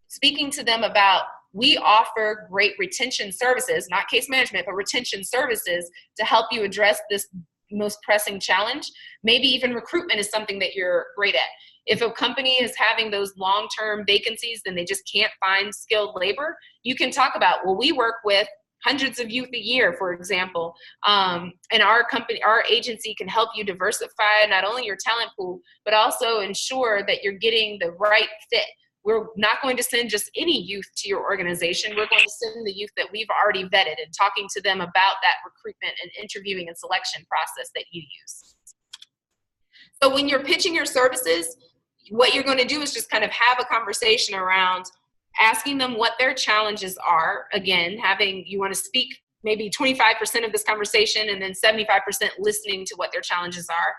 speaking to them about, we offer great retention services, not case management, but retention services to help you address this most pressing challenge. Maybe even recruitment is something that you're great at. If a company is having those long-term vacancies, then they just can't find skilled labor, you can talk about, well, we work with hundreds of youth a year, for example, and our agency can help you diversify not only your talent pool, but also ensure that you're getting the right fit. We're not going to send just any youth to your organization. We're going to send the youth that we've already vetted, and talking to them about that recruitment and interviewing and selection process that you use. So when you're pitching your services, what you're going to do is just kind of have a conversation around asking them what their challenges are. Again, you want to speak maybe 25% of this conversation and then 75% listening to what their challenges are.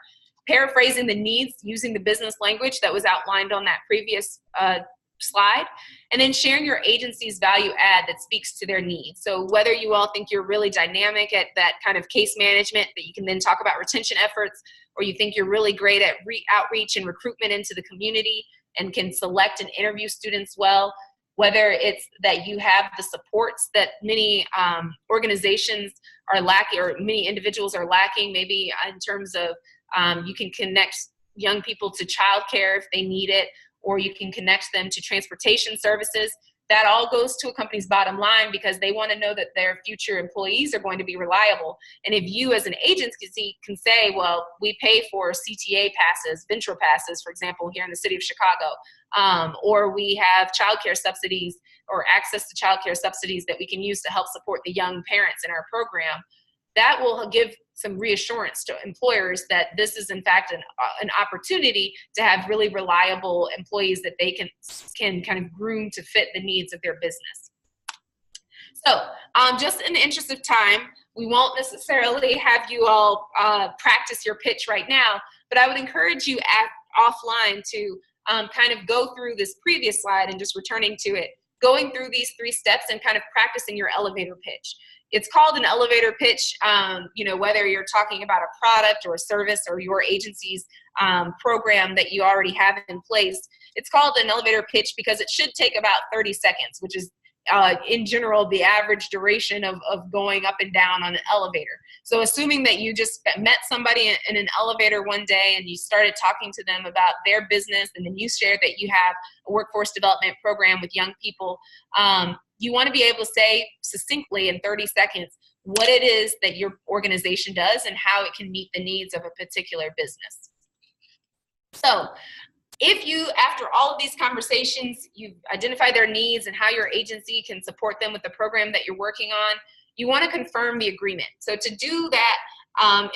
Paraphrasing the needs using the business language that was outlined on that previous slide, and then sharing your agency's value add that speaks to their needs. So whether you all think you're really dynamic at that kind of case management that you can then talk about retention efforts, or you think you're really great at outreach and recruitment into the community and can select and interview students well, whether it's that you have the supports that many organizations are lacking, or many individuals are lacking, maybe in terms of you can connect young people to childcare if they need it, or you can connect them to transportation services. That all goes to a company's bottom line because they want to know that their future employees are going to be reliable. And if you as an agency can say, well, we pay for CTA passes, Venture passes, for example, here in the city of Chicago, or we have childcare subsidies or access to childcare subsidies that we can use to help support the young parents in our program, that will give some reassurance to employers that this is in fact an opportunity to have really reliable employees that they can kind of groom to fit the needs of their business. So just in the interest of time, we won't necessarily have you all practice your pitch right now, but I would encourage you offline to kind of go through this previous slide and just returning to it, going through these 3 steps and kind of practicing your elevator pitch. It's called an elevator pitch, whether you're talking about a product or a service or your agency's program that you already have in place. It's called an elevator pitch because it should take about 30 seconds, which is in general the average duration of going up and down on an elevator. So assuming that you just met somebody in an elevator one day and you started talking to them about their business, and then you shared that you have a workforce development program with young people, you want to be able to say succinctly in 30 seconds what it is that your organization does and how it can meet the needs of a particular business. So if you, after all of these conversations, you've identified their needs and how your agency can support them with the program that you're working on, you want to confirm the agreement. So to do that,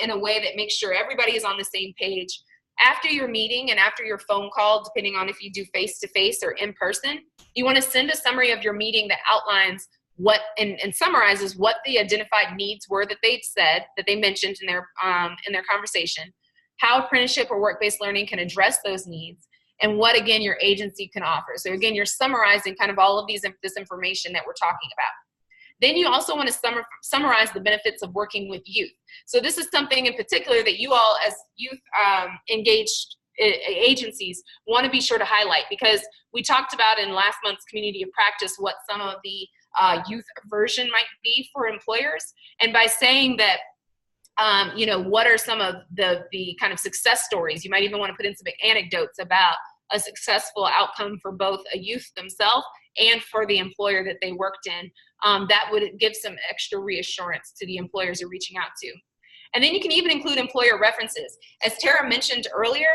in a way that makes sure everybody is on the same page. After your meeting and after your phone call, depending on if you do face-to-face or in person, you want to send a summary of your meeting that outlines what and summarizes what the identified needs were that they said, that they mentioned in their conversation, how apprenticeship or work-based learning can address those needs, and what, again, your agency can offer. So again, you're summarizing kind of all of this information that we're talking about. Then you also want to summarize the benefits of working with youth. So this is something in particular that you all as youth engaged agencies want to be sure to highlight, because we talked about in last month's Community of Practice what some of the youth aversion might be for employers. And by saying that, you know, what are some of the kind of success stories, you might even want to put in some anecdotes about a successful outcome for both a youth themselves and for the employer that they worked in. That would give some extra reassurance to the employers you're reaching out to. And then you can even include employer references. As Tara mentioned earlier,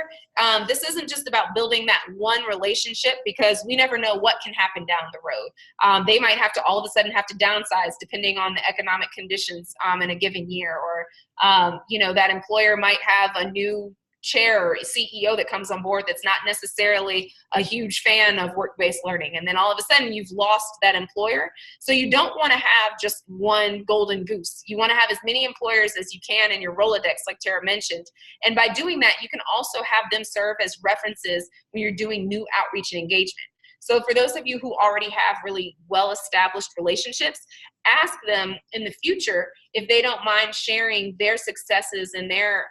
this isn't just about building that one relationship, because we never know what can happen down the road. They might have to all of a sudden have to downsize depending on the economic conditions in a given year, or you know, that employer might have a new chair or CEO that comes on board that's not necessarily a huge fan of work-based learning, and then all of a sudden you've lost that employer. So you don't want to have just one golden goose. You want to have as many employers as you can in your Rolodex, like Tara mentioned, and by doing that you can also have them serve as references when you're doing new outreach and engagement. So for those of you who already have really well-established relationships, ask them in the future if they don't mind sharing their successes and their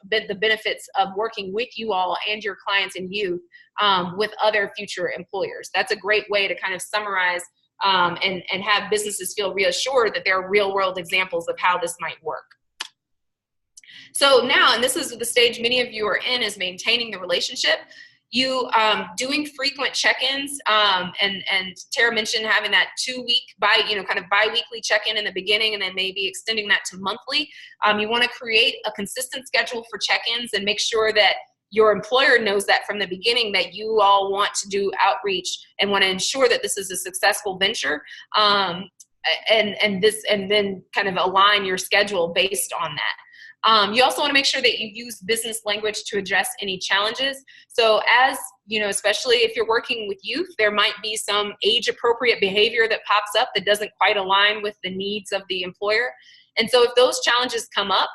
the benefits of working with you all and your clients and youth with other future employers. That's a great way to kind of summarize and have businesses feel reassured that there are real-world examples of how this might work. So now, and this is the stage many of you are in, is maintaining the relationship. You doing frequent check-ins, and Tara mentioned having that 2-week kind of bi-weekly check-in in the beginning, and then maybe extending that to monthly. You want to create a consistent schedule for check-ins and make sure that your employer knows that from the beginning, that you all want to do outreach and want to ensure that this is a successful venture, and then kind of align your schedule based on that. You also want to make sure that you use business language to address any challenges. So as you know, especially if you're working with youth, there might be some age-appropriate behavior that pops up that doesn't quite align with the needs of the employer. And so if those challenges come up,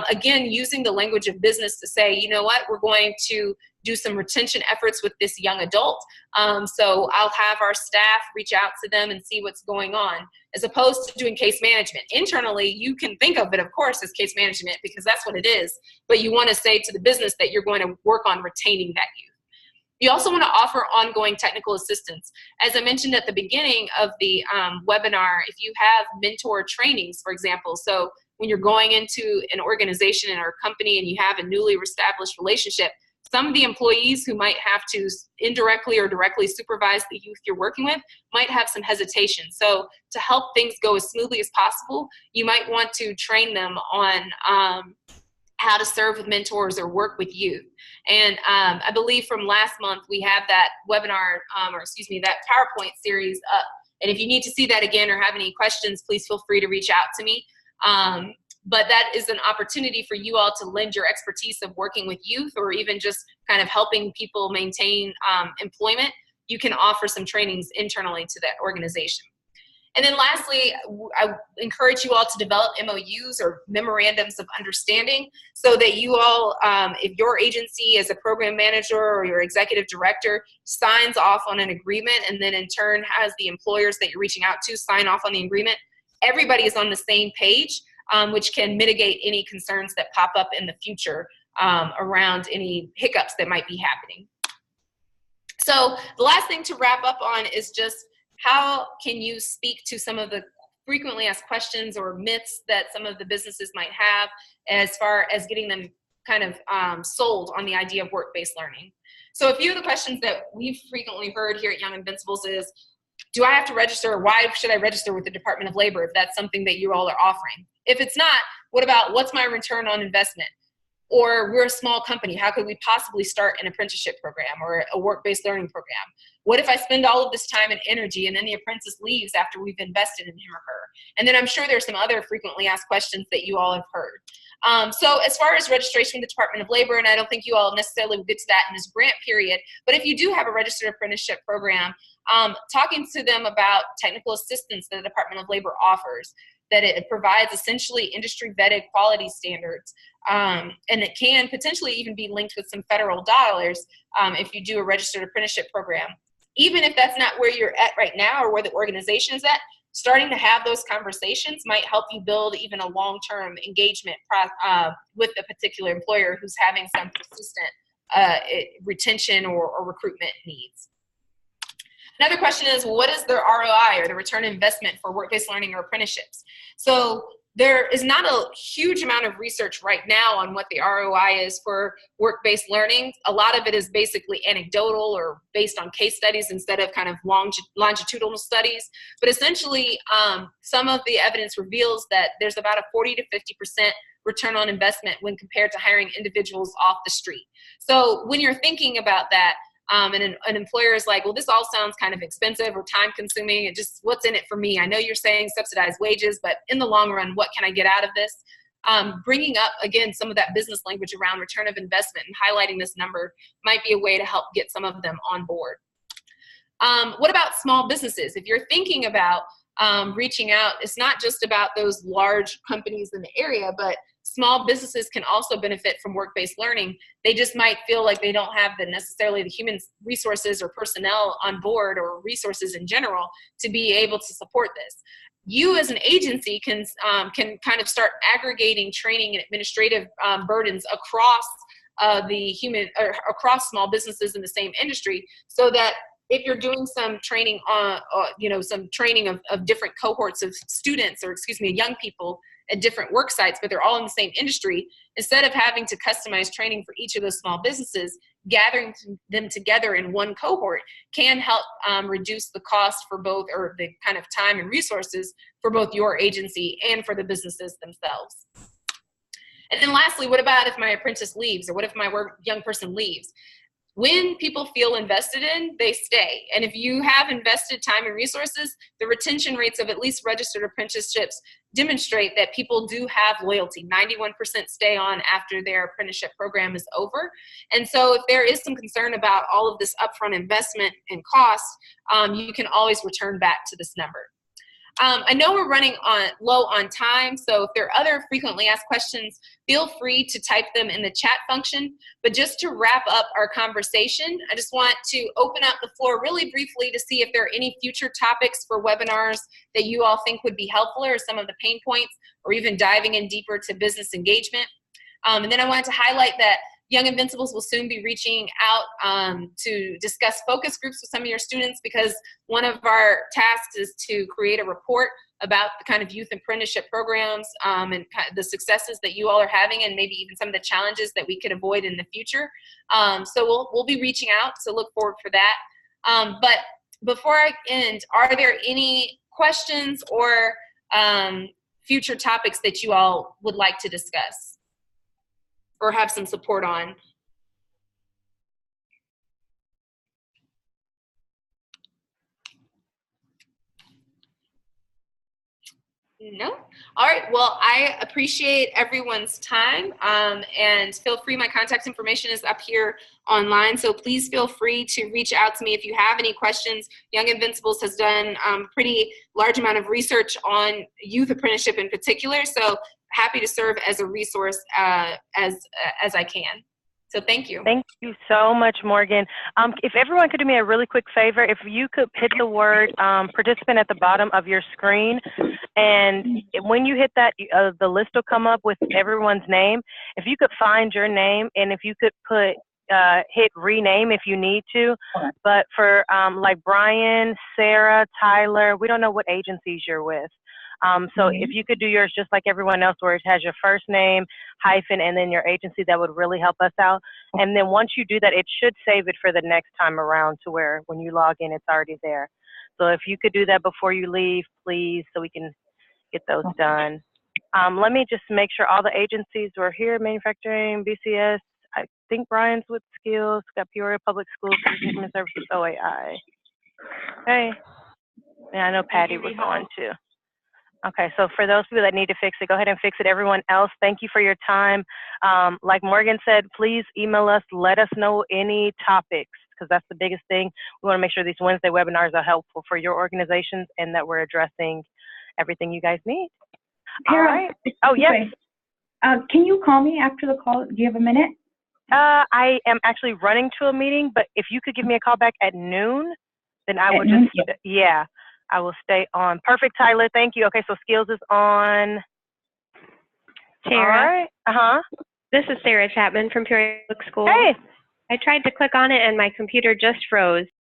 again, using the language of business to say, you know what, we're going to do some retention efforts with this young adult. So I'll have our staff reach out to them and see what's going on, as opposed to doing case management. Internally, you can think of it, of course, as case management because that's what it is. But you want to say to the business that you're going to work on retaining that youth. You also want to offer ongoing technical assistance. As I mentioned at the beginning of the webinar, if you have mentor trainings, for example, so when you're going into an organization or a company and you have a newly established relationship, some of the employees who might have to indirectly or directly supervise the youth you're working with might have some hesitation. So to help things go as smoothly as possible, you might want to train them on how to serve with mentors or work with youth. And I believe from last month we have that webinar, that PowerPoint series up. And if you need to see that again or have any questions, please feel free to reach out to me. But that is an opportunity for you all to lend your expertise of working with youth, or even just kind of helping people maintain employment. You can offer some trainings internally to that organization. And then lastly, I encourage you all to develop MOUs or memorandums of understanding, so that you all, if your agency as a program manager or your executive director signs off on an agreement and then in turn has the employers that you're reaching out to sign off on the agreement, everybody is on the same page, which can mitigate any concerns that pop up in the future around any hiccups that might be happening. So the last thing to wrap up on is just how can you speak to some of the frequently asked questions or myths that some of the businesses might have as far as getting them kind of sold on the idea of work-based learning. So a few of the questions that we've frequently heard here at Young Invincibles is, do I have to register, or why should I register with the Department of Labor if that's something that you all are offering? If it's not, what about what's my return on investment? Or we're a small company. How could we possibly start an apprenticeship program or a work-based learning program? What if I spend all of this time and energy and then the apprentice leaves after we've invested in him or her? And then I'm sure there's some other frequently asked questions that you all have heard. So as far as registration with the Department of Labor, and I don't think you all necessarily will get to that in this grant period, but if you do have a registered apprenticeship program, talking to them about technical assistance that the Department of Labor offers, that it provides essentially industry vetted quality standards, and it can potentially even be linked with some federal dollars if you do a registered apprenticeship program. Even if that's not where you're at right now or where the organization is at, starting to have those conversations might help you build even a long-term engagement with a particular employer who's having some persistent retention or recruitment needs. Another question is, what is the ROI or the return on investment for work-based learning or apprenticeships? So there is not a huge amount of research right now on what the ROI is for work-based learning. A lot of it is basically anecdotal or based on case studies instead of kind of longitudinal studies. But essentially, some of the evidence reveals that there's about a 40 to 50% return on investment when compared to hiring individuals off the street. So when you're thinking about that, and an employer is like, well, this all sounds kind of expensive or time consuming. It just, what's in it for me? I know you're saying subsidized wages, but in the long run, what can I get out of this? Bringing up, again, some of that business language around return of investment and highlighting this number might be a way to help get some of them on board. What about small businesses? If you're thinking about reaching out, it's not just about those large companies in the area, but small businesses can also benefit from work-based learning. They just might feel like they don't have necessarily the human resources or personnel on board or resources in general to be able to support this. You as an agency can kind of start aggregating training and administrative burdens across across small businesses in the same industry, so that if you're doing some training some training of different cohorts of students, or young people at different work sites, but they're all in the same industry, instead of having to customize training for each of those small businesses, gathering them together in one cohort can help reduce the cost for both, or the kind of time and resources for both your agency and for the businesses themselves. And then lastly, what about if my apprentice leaves, or what if my young person leaves? When people feel invested in, they stay. And if you have invested time and resources, the retention rates of at least registered apprenticeships demonstrate that people do have loyalty. 91% stay on after their apprenticeship program is over. And so if there is some concern about all of this upfront investment and cost, you can always return back to this number. I know we're running low on time, so if there are other frequently asked questions, feel free to type them in the chat function. But just to wrap up our conversation, I just want to open up the floor really briefly to see if there are any future topics for webinars that you all think would be helpful, or some of the pain points, or even diving in deeper to business engagement. And then I wanted to highlight that Young Invincibles will soon be reaching out to discuss focus groups with some of your students, because one of our tasks is to create a report about the kind of youth apprenticeship programs and the successes that you all are having, and maybe even some of the challenges that we could avoid in the future. So we'll be reaching out, so look forward for that. But before I end, are there any questions or future topics that you all would like to discuss or have some support on? No? All right, well, I appreciate everyone's time, and feel free, my contact information is up here online, so please feel free to reach out to me if you have any questions. Young Invincibles has done a pretty large amount of research on youth apprenticeship in particular, so happy to serve as a resource as I can. So thank you.
Thank you so much, Morgan. If everyone could do me a really quick favor, if you could hit the word participant at the bottom of your screen, and when you hit that, the list will come up with everyone's name. If you could find your name, and if you could hit rename if you need to. But for like Brian, Sarah, Tyler, we don't know what agencies you're with. So if you could do yours just like everyone else, where it has your first name, hyphen, and then your agency, that would really help us out. And then once you do that, it should save it for the next time around, to where when you log in, it's already there. So if you could do that before you leave, please, so we can get those done. Let me just make sure all the agencies were here, manufacturing, BCS. I think Brian's with Skills, got Peoria Public Schools, Human Services, OAI. Okay. Yeah, I know Patty was on too. Okay, so for those people that need to fix it, go ahead and fix it. Everyone else, thank you for your time. Like Morgan said, please email us. Let us know any topics, because that's the biggest thing. We want to make sure these Wednesday webinars are helpful for your organizations and that we're addressing everything you guys need.
Tara,
all right. Oh, yes.
Can you call me after the call? Do you have a minute?
I am actually running to a meeting, but if you could give me a call back at noon, then I will just, yeah, I will stay on. Perfect, Tyler. Thank you. Okay, so Skills is on.
Tara.
All right.
This is Sarah Chapman from Peoria Public Schools.
Hey.
I tried to click on it and my computer just froze.